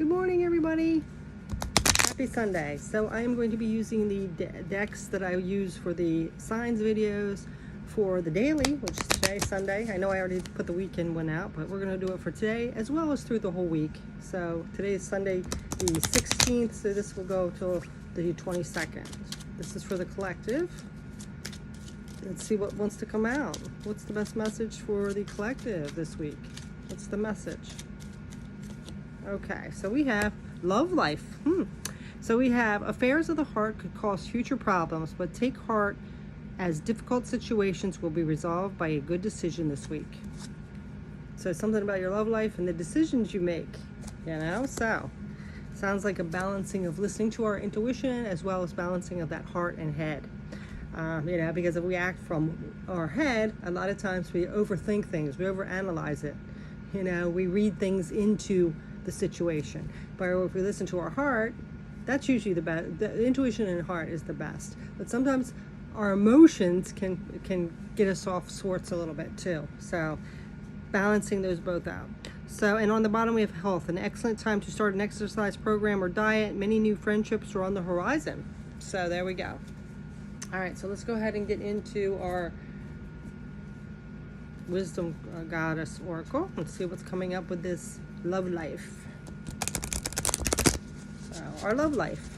Good morning, everybody. Happy Sunday. So I am going to be using the decks that I use for the signs videos for the daily, which is today, Sunday. I know I already put the weekend one out, but we're going to do it for today as well as through the whole week. So today is Sunday the 16th, so this will go till the 22nd. This is for the collective. Let's see what wants to come out. What's the best message for the collective this week? What's the message? Okay, so we have love life. So we have affairs of the heart could cause future problems, but take heart as difficult situations will be resolved by a good decision this week. So something about your love life and the decisions you make, so sounds like a balancing of listening to our intuition as well as balancing of that heart and head. Because if we act from our head, a lot of times we overthink things, we overanalyze it. We read things into the situation. But if we listen to our heart, that's usually the best. The intuition and heart is the best. But sometimes our emotions can get us off sorts a little bit too. So balancing those both out. So, and on the bottom we have health, an excellent time to start an exercise program or diet. Many new friendships are on the horizon. So there we go. All right, so let's go ahead and get into our Wisdom Goddess Oracle. Let's see what's coming up with this love life. So, our love life.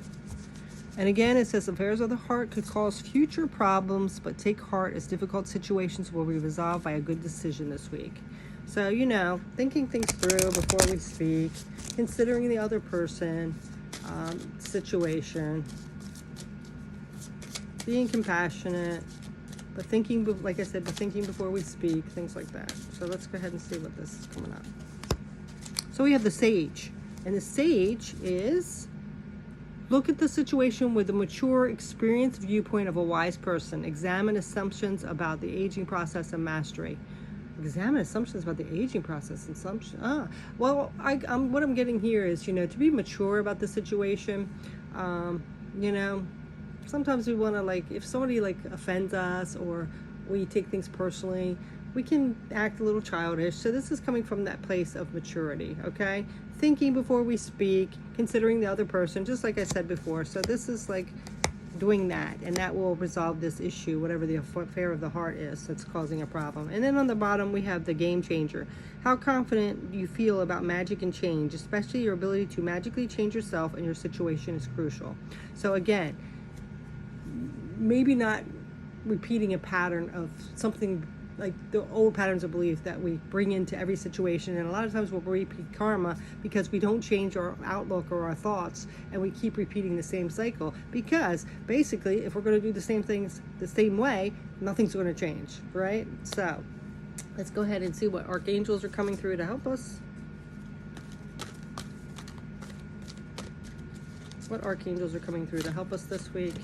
And again, it says affairs of the heart could cause future problems, but take heart as difficult situations will be resolved by a good decision this week. So, thinking things through before we speak, considering the other person, situation, being compassionate, but thinking, like I said, but thinking before we speak, things like that. So let's go ahead and see what this is coming up. So we have the Sage, and the Sage is look at the situation with a mature, experienced viewpoint of a wise person. Examine assumptions about the aging process and mastery. Examine assumptions about the aging process and assumption. What I'm getting here is, to be mature about the situation. Sometimes we want to, if somebody offends us or we take things personally, we can act a little childish. So this is coming from that place of maturity, okay? Thinking before we speak, considering the other person, just like I said before. So this is doing that, and that will resolve this issue, whatever the affair of the heart is that's causing a problem. And then on the bottom, we have the Game Changer. How confident you feel about magic and change, especially your ability to magically change yourself and your situation is crucial. So again, maybe not repeating a pattern of something like the old patterns of belief that we bring into every situation. And a lot of times we'll repeat karma because we don't change our outlook or our thoughts, and we keep repeating the same cycle, because basically if we're going to do the same things the same way, nothing's going to change, right? So let's go ahead and see what archangels are coming through to help us. What archangels are coming through to help us this week?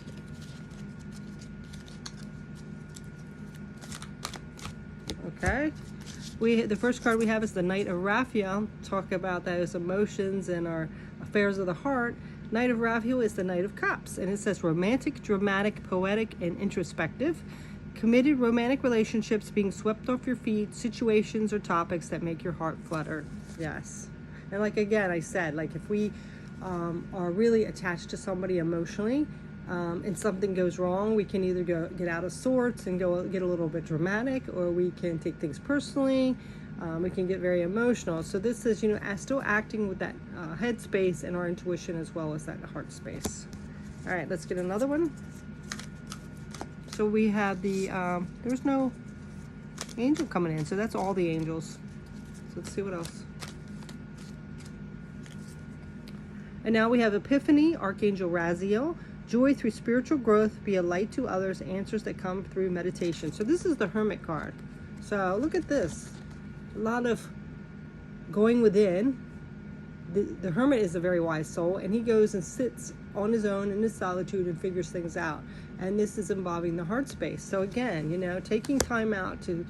Okay, the first card we have is the Knight of Raphael. Talk about those emotions and our affairs of the heart. Knight of Raphael is the Knight of Cups, and it says romantic, dramatic, poetic, and introspective. Committed romantic relationships being swept off your feet, situations or topics that make your heart flutter. Yes, and again, I said, if we are really attached to somebody emotionally, and something goes wrong, we can either get out of sorts and get a little bit dramatic, or we can take things personally. We can get very emotional. So this is, still acting with that head space and our intuition as well as that heart space. All right, let's get another one. So we have the, there's no angel coming in, so that's all the angels. So let's see what else. And now we have Epiphany, Archangel Raziel. Joy through spiritual growth, be a light to others, answers that come through meditation. So this is the Hermit card. So look at this. A lot of going within. The Hermit is a very wise soul, and he goes and sits on his own in his solitude and figures things out. And this is involving the heart space. So again, taking time out to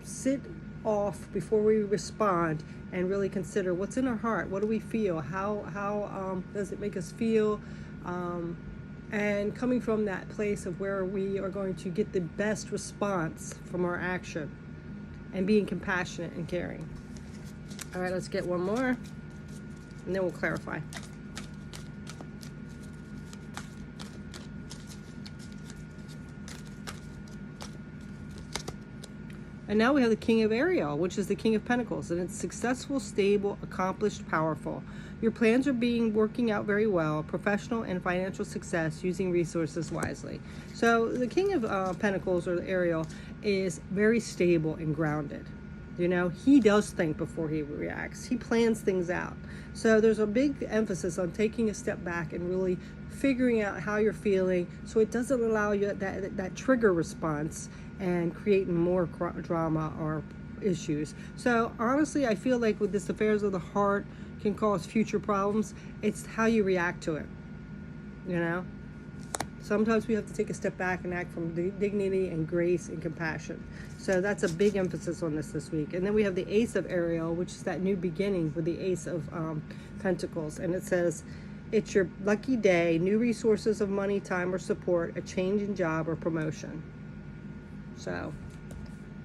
sit off before we respond and really consider what's in our heart. What do we feel? How does it make us feel? And coming from that place of where we are going to get the best response from our action, and being compassionate and caring. All right, let's get one more. and then we'll clarify. And now we have the King of Ariel, which is the King of Pentacles, and it's successful, stable, accomplished, powerful. Your plans are working out very well, professional and financial success, using resources wisely. So the King of Pentacles, or Ariel, is very stable and grounded. You know, he does think before he reacts. He plans things out. So there's a big emphasis on taking a step back and really figuring out how you're feeling, so it doesn't allow you that trigger response and creating more drama or issues. So honestly, I feel like with this affairs of the heart can cause future problems. It's how you react to it. You know, sometimes we have to take a step back and act from dignity and grace and compassion. So that's a big emphasis on this week. And then we have the Ace of Ariel, which is that new beginning with the Ace of Pentacles. And it says, it's your lucky day, new resources of money, time, or support, a change in job or promotion. So,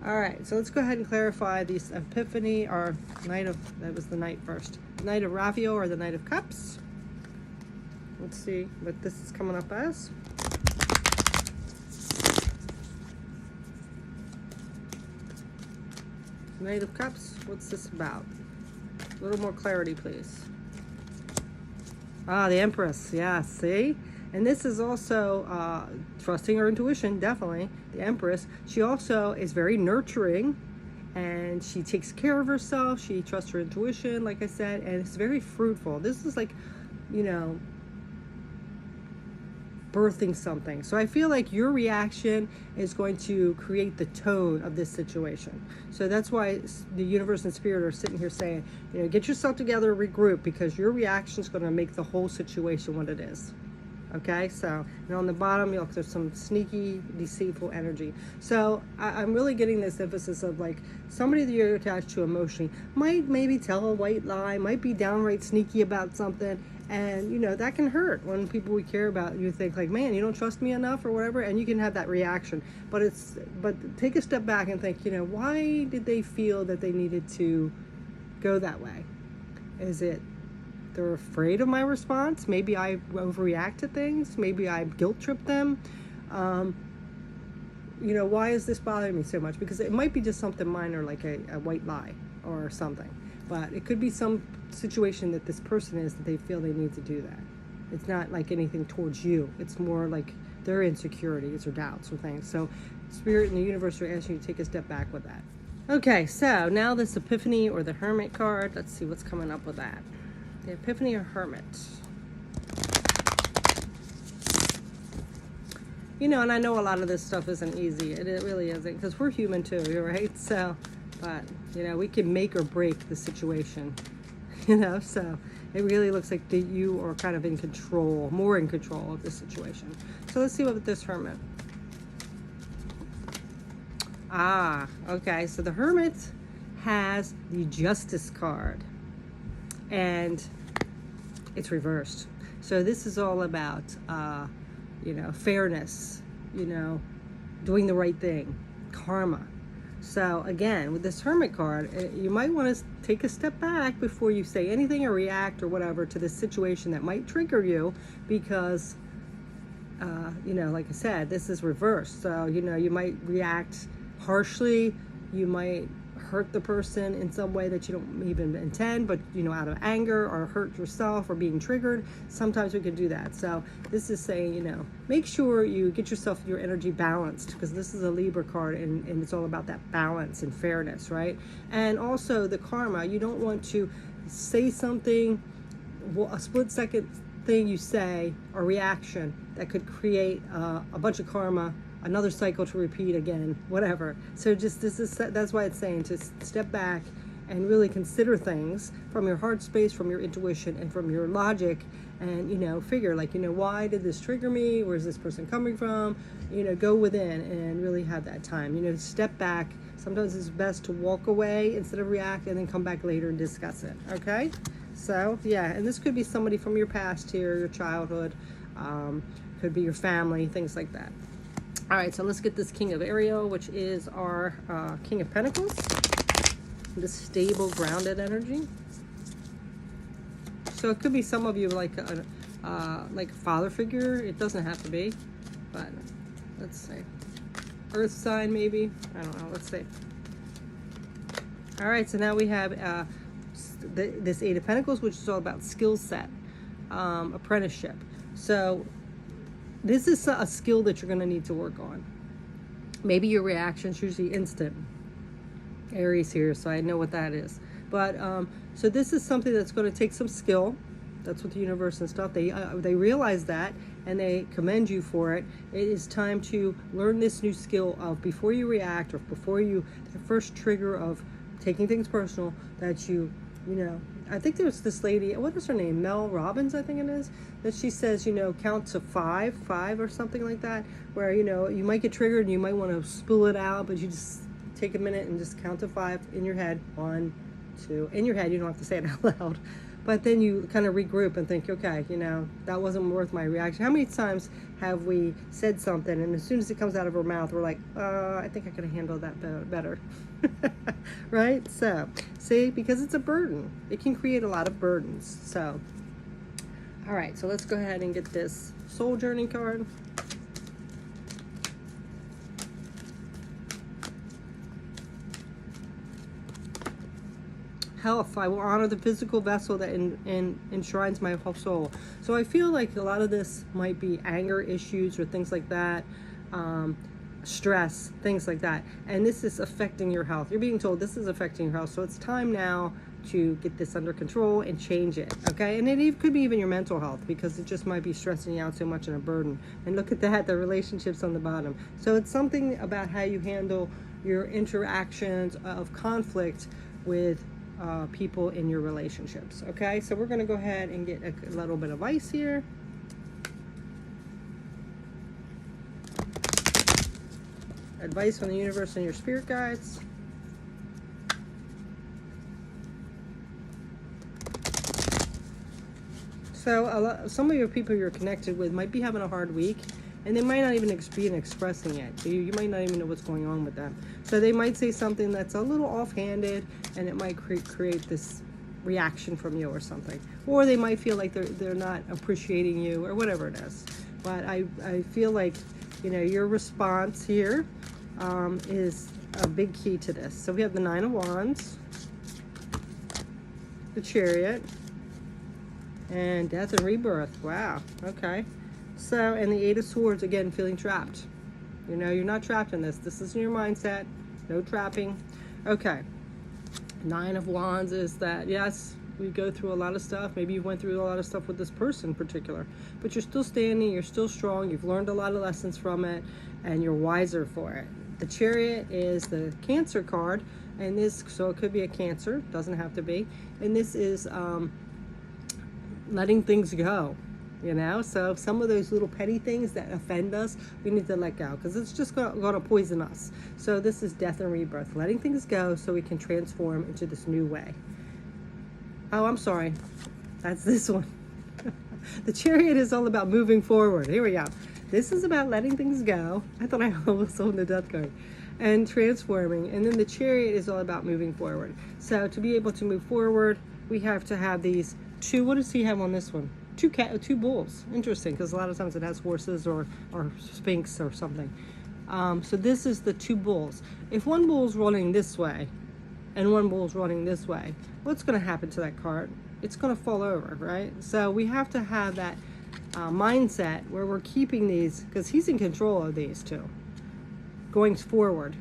all right, so let's go ahead and clarify these Epiphany, or Knight of, that was the Knight first. Knight of Raphael, or the Knight of Cups. Let's see what this is coming up as. Knight of Cups, what's this about? A little more clarity, please. Ah, the Empress, yeah, see? And this is also trusting her intuition, definitely. The Empress, she also is very nurturing, and she takes care of herself. She trusts her intuition, like I said, and it's very fruitful. This is like, you know, birthing something. So I feel like your reaction is going to create the tone of this situation. So that's why the universe and spirit are sitting here saying, you know, get yourself together, regroup, because your reaction is going to make the whole situation what it is. Okay, so, and on the bottom, you know, there's some sneaky, deceitful energy. So I'm really getting this emphasis of like somebody that you're attached to emotionally might maybe tell a white lie, might be downright sneaky about something. And, you know, that can hurt when people we care about, you think like, man, you don't trust me enough or whatever. And you can have that reaction. But take a step back and think, you know, why did they feel that they needed to go that way? Is it they're afraid of my response? Maybe I overreact to things. Maybe I guilt trip them. You know, why is this bothering me so much? Because it might be just something minor, like a white lie or something. But it could be some situation that this person is that they feel they need to do that. It's not like anything towards you. It's more like their insecurities or doubts or things. So Spirit and the universe are asking you to take a step back with that. Okay, so now this Epiphany or the Hermit card. Let's see what's coming up with that. The Epiphany or Hermit. You know, and I know a lot of this stuff isn't easy. It really isn't, because we're human too, right? So, but, you know, we can make or break the situation, you know? So it really looks like that you are kind of in control, more in control of the situation. So let's see what this Hermit. Ah, okay. So the Hermit has the Justice card. And it's reversed. So this is all about, you know, fairness, you know, doing the right thing, karma. So again, with this Hermit card, you might want to take a step back before you say anything or react or whatever to this situation that might trigger you, because, you know, like I said, this is reversed. So, you know, you might react harshly, you might hurt the person in some way that you don't even intend, but, you know, out of anger, or hurt yourself or being triggered. Sometimes we can do that. So this is saying, you know, make sure you get yourself, your energy balanced, because this is a Libra card, and it's all about that balance and fairness, right? And also the karma. You don't want to say something, a split second thing you say or reaction that could create a bunch of karma, another cycle to repeat again, whatever. So just that's why it's saying to step back and really consider things from your heart space, from your intuition, and from your logic, and, you know, figure like, you know, why did this trigger me? Where's this person coming from? You know, go within and really have that time, you know, step back. Sometimes it's best to walk away instead of react, and then come back later and discuss it. Okay, so yeah, and this could be somebody from your past here, your childhood, could be your family, things like that. All right, so let's get this King of Ariel, which is our King of Pentacles. This stable, grounded energy. So it could be some of you like a father figure. It doesn't have to be, but let's see. Earth sign maybe. I don't know. Let's see. All right. So now we have this Eight of Pentacles, which is all about skill set, apprenticeship. So this is a skill that you're going to need to work on. Maybe your reaction's usually instant. Aries here, so I know what that is. But so this is something that's going to take some skill. That's what the universe and stuff, they realize that, and they commend you for it. It is time to learn this new skill of, before you react, or before you, the first trigger of taking things personal, that you know, I think there's this lady, what is her name? Mel Robbins, I think it is, that she says, you know, count to five or something like that, where, you know, you might get triggered and you might want to spill it out, but you just take a minute and just count to 5 in your head. 1, 2, in your head. You don't have to say it out loud. But then you kind of regroup and think, okay, you know, that wasn't worth my reaction. How many times have we said something, and as soon as it comes out of our mouth, we're like, I think I could have handled that better. Right? So, see, because it's a burden. It can create a lot of burdens. So, all right, so let's go ahead and get this Soul Journey card. Health. I will honor the physical vessel that enshrines my whole soul. So I feel like a lot of this might be anger issues or things like that, stress, things like that. And this is affecting your health. You're being told this is affecting your health. So it's time now to get this under control and change it. Okay. And it could be even your mental health, because it just might be stressing you out so much and a burden. And look at that, the relationships on the bottom. So it's something about how you handle your interactions of conflict with people in your relationships. Okay, so we're going to go ahead and get a little bit of ice here. Advice from the universe and your spirit guides. So some of your people you're connected with might be having a hard week, and they might not even be expressing it. So you might not even know what's going on with them. So they might say something that's a little offhanded, and it might create this reaction from you or something. Or they might feel like they're not appreciating you, or whatever it is. But I feel like, you know, your response here is a big key to this. So we have the Nine of Wands, the Chariot, and Death and Rebirth. Wow, okay. So, and the Eight of Swords, again, feeling trapped. You know, you're not trapped in this. This isn't your mindset. No trapping. Okay. Nine of Wands is that, yes, we go through a lot of stuff. Maybe you went through a lot of stuff with this person in particular. But you're still standing. You're still strong. You've learned a lot of lessons from it. And you're wiser for it. The Chariot is the Cancer card. And this, so it could be a Cancer. Doesn't have to be. And this is letting things go. You know, so some of those little petty things that offend us, we need to let go, because it's just going to poison us. So this is Death and Rebirth, letting things go so we can transform into this new way. Oh, I'm sorry. That's this one. The Chariot is all about moving forward. Here we go. This is about letting things go. I thought I almost owned the Death card. And transforming. And then the Chariot is all about moving forward. So to be able to move forward, we have to have these two. What does he have on this one? Two bulls. Interesting, because a lot of times it has horses or sphinx or something. So this is the two bulls. If one bull's running this way and one bull's running this way, what's going to happen to that cart? It's going to fall over, right? So we have to have that mindset where we're keeping these, because he's in control of these two, going forward,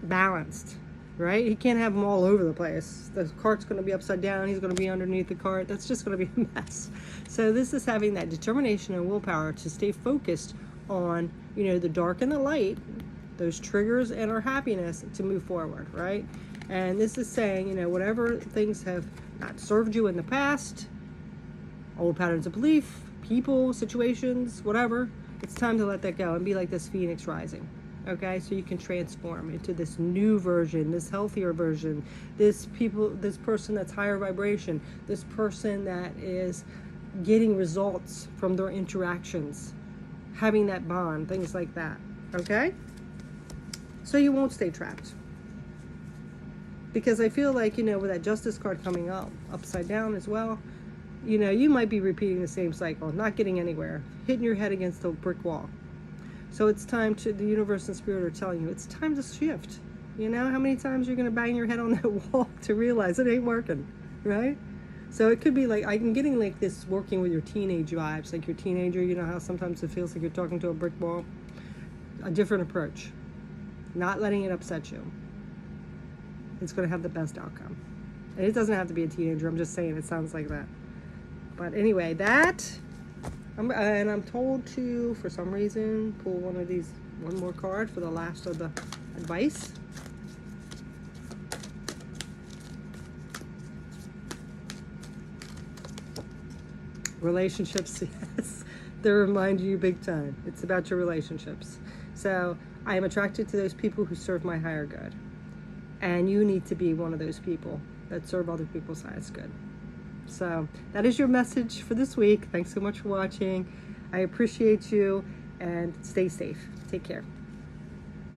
balanced. Right? He can't have them all over the place. The cart's going to be upside down. He's going to be underneath the cart. That's just going to be a mess. So this is having that determination and willpower to stay focused on, you know, the dark and the light, those triggers and our happiness to move forward, right? And this is saying, you know, whatever things have not served you in the past, old patterns of belief, people, situations, whatever, it's time to let that go and be like this phoenix rising. Okay, so you can transform into this new version, this healthier version, this person that's higher vibration, this person that is getting results from their interactions, having that bond, things like that. Okay, so you won't stay trapped. Because I feel like, you know, with that Justice card coming up upside down as well, you know, you might be repeating the same cycle, not getting anywhere, hitting your head against a brick wall. So it's time to, the universe and spirit are telling you, it's time to shift. You know how many times you're going to bang your head on that wall to realize it ain't working, right? So it could be like, I'm getting like this working with your teenage vibes, like your teenager, you know how sometimes it feels like you're talking to a brick wall? A different approach. Not letting it upset you. It's going to have the best outcome. And it doesn't have to be a teenager, I'm just saying it sounds like that. But anyway, I'm told to, for some reason, pull one more card for the last of the advice. Relationships, yes, they remind you big time. It's about your relationships. So I am attracted to those people who serve my higher good. And you need to be one of those people that serve other people's highest good. So that is your message for this week. Thanks so much for watching. I appreciate you, and stay safe. Take care.